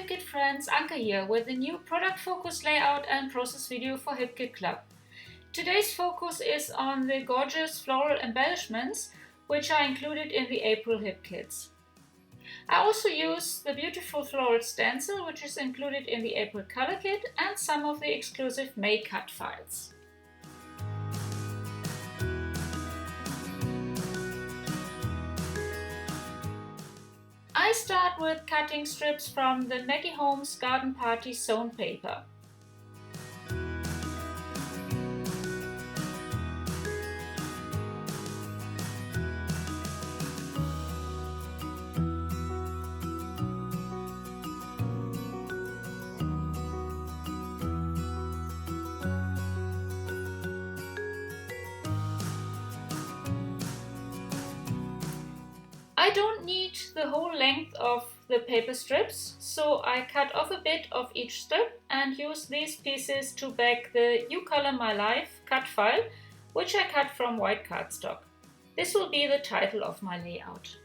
HipKit friends, Anke here with a new product focus layout and process video for HipKit Club. Today's focus is on the gorgeous floral embellishments which are included in the April HipKits. I also use the beautiful floral stencil which is included in the April color kit and some of the exclusive May cut files. I start with cutting strips from the Maggie Holmes Garden Party sewn paper. I don't need the whole length of the paper strips, so I cut off a bit of each strip and use these pieces to back the You Color My Life cut file, which I cut from white cardstock. This will be the title of my layout.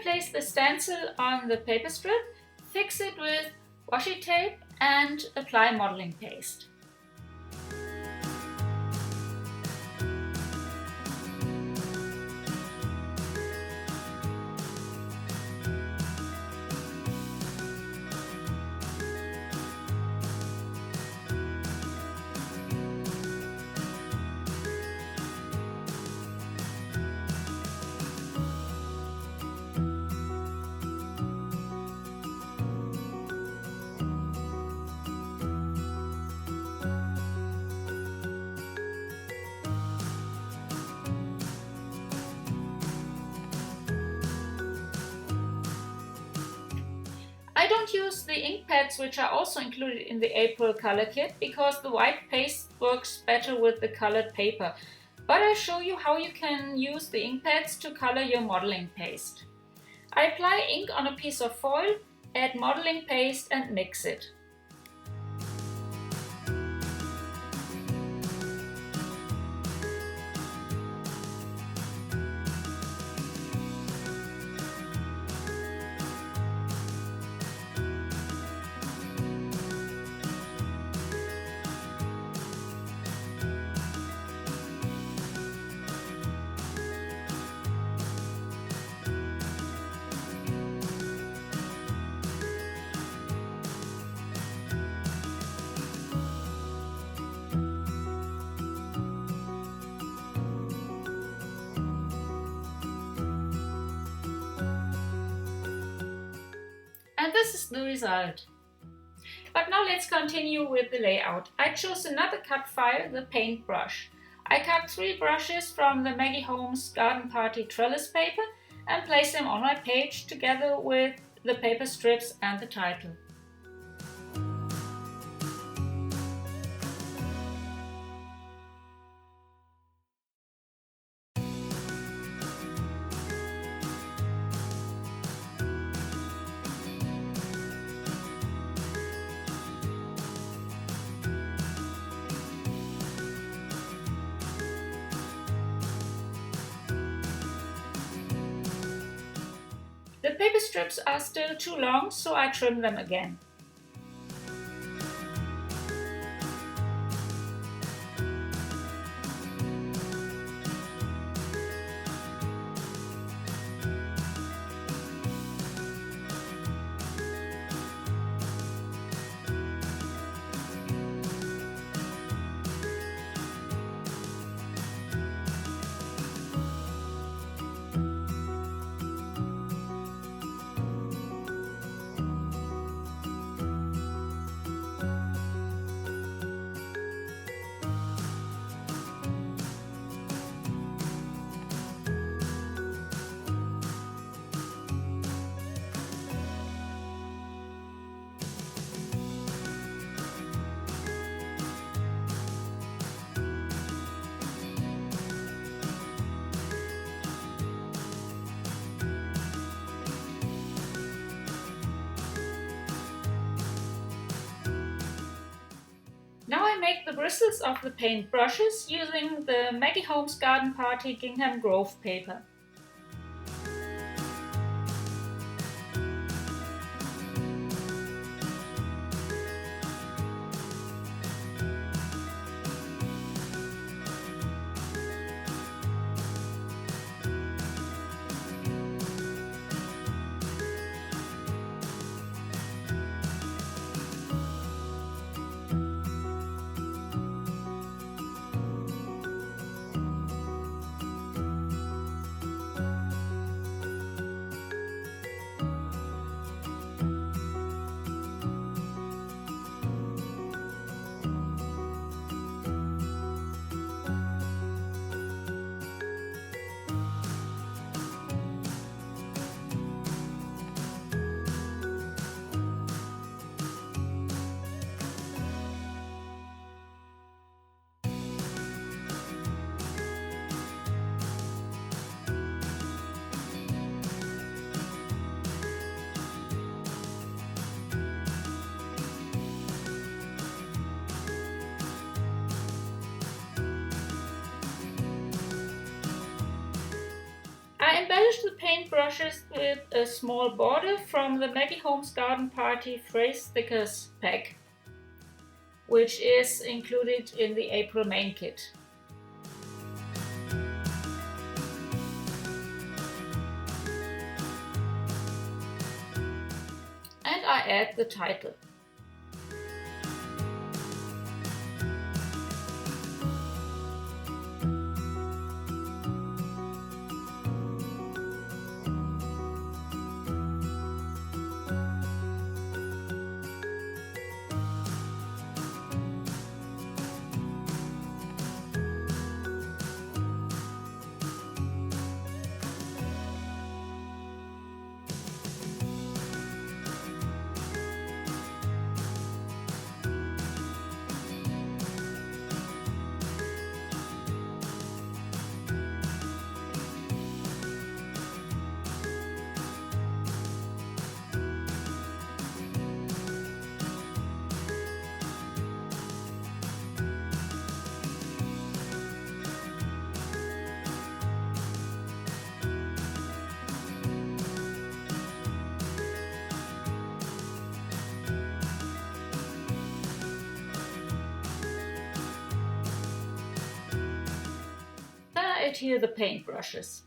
Place the stencil on the paper strip, fix it with washi tape and apply modeling paste. I don't use the ink pads which are also included in the April color kit because the white paste works better with the colored paper. But I'll show you how you can use the ink pads to color your modeling paste. I apply ink on a piece of foil, add modeling paste and mix it. And this is the result. But now let's continue with the layout. I chose another cut file, the paintbrush. I cut 3 brushes from the Maggie Holmes Garden Party trellis paper and placed them on my page together with the paper strips and the title. The paper strips are still too long, so I trim them again. Now I make the bristles of the paint brushes using the Maggie Holmes Garden Party Gingham Grove paper. I embellish the paint brushes with a small border from the Maggie Holmes Garden Party Phrase Stickers pack, which is included in the April main kit. And I add the title. I adhere the paint brushes.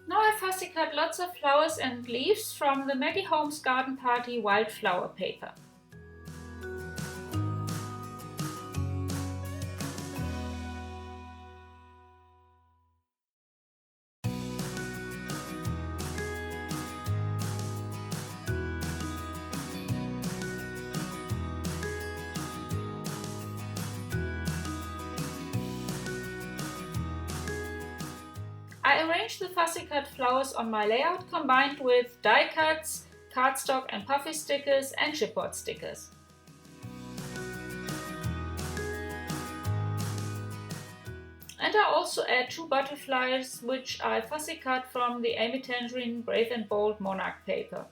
Now I fussy cut lots of flowers and leaves from the Maggie Holmes Garden Party wildflower paper. I arranged the fussy cut flowers on my layout combined with die cuts, cardstock and puffy stickers and chipboard stickers. And I also add 2 butterflies, which I fussy cut from the Amy Tangerine Brave and Bold Monarch paper.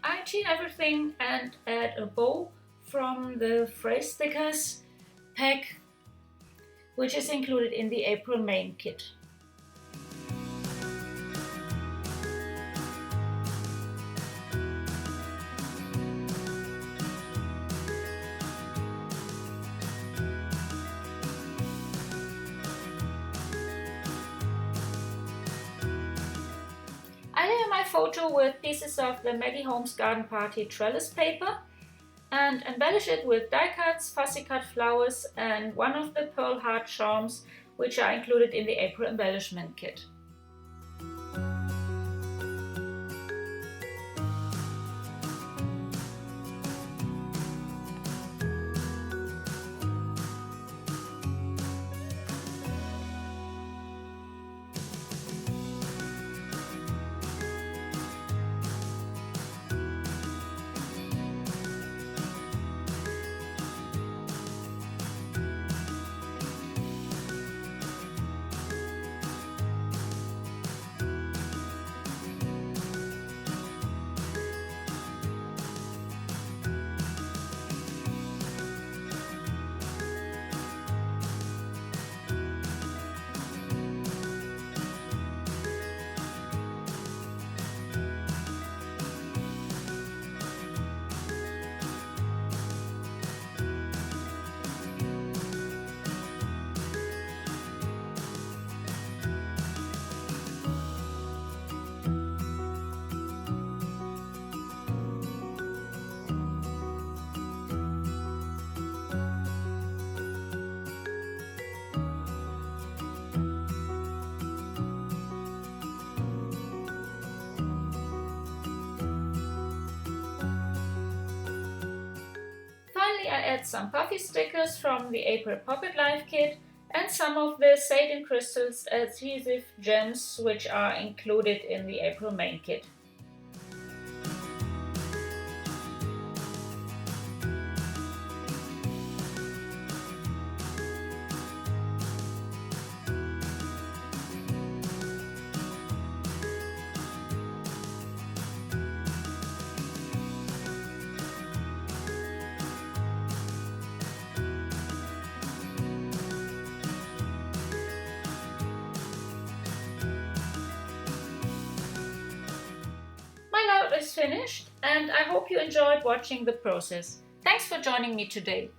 I clean everything and add a bow from the phrase stickers pack, which is included in the April main kit. I layer my photo with pieces of the Maggie Holmes Garden Party trellis paper and embellish it with die cuts, fussy cut flowers and one of the pearl heart charms, which are included in the April embellishment kit. Finally, I add some puffy stickers from the April Pocket Life kit and some of the Satin Crystals adhesive gems, which are included in the April main kit. My layout is finished and I hope you enjoyed watching the process. Thanks for joining me today.